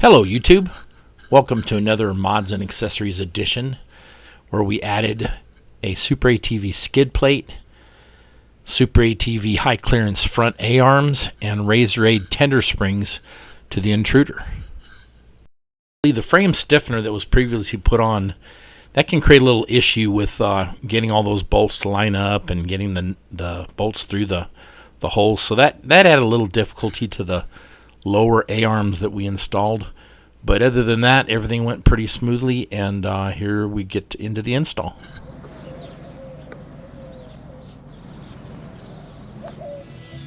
Hello YouTube, welcome to another Mods and Accessories edition where we added a Super ATV skid plate, Super ATV high clearance front A-arms, and Razor Aid tender springs to the Intruder. The frame stiffener that was previously put on, that can create a little issue with getting all those bolts to line up and getting the bolts through the holes, so that added a little difficulty to the lower A-arms that we installed. But other than that, everything went pretty smoothly, and here we get into the install.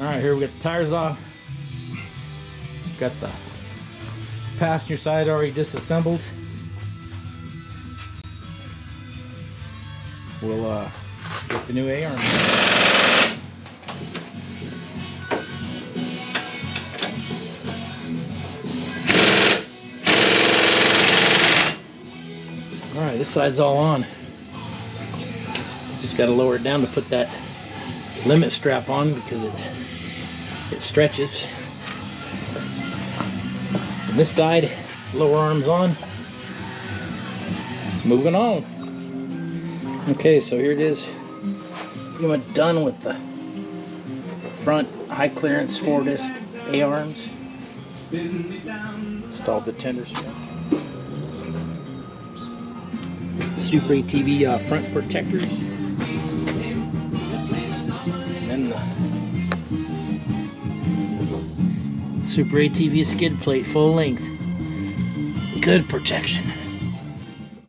Alright, here we got the tires off. Got the passenger side already disassembled. We'll get the new A-arm. Alright, this side's all on. Just got to lower it down to put that limit strap on because it stretches. And this side, lower arms on. Moving on. Okay, so here it is. Pretty much done with the front high clearance 4-disc A-arms. Installed the tender strap. Super ATV front protectors, and the Super ATV skid plate full length. Good protection.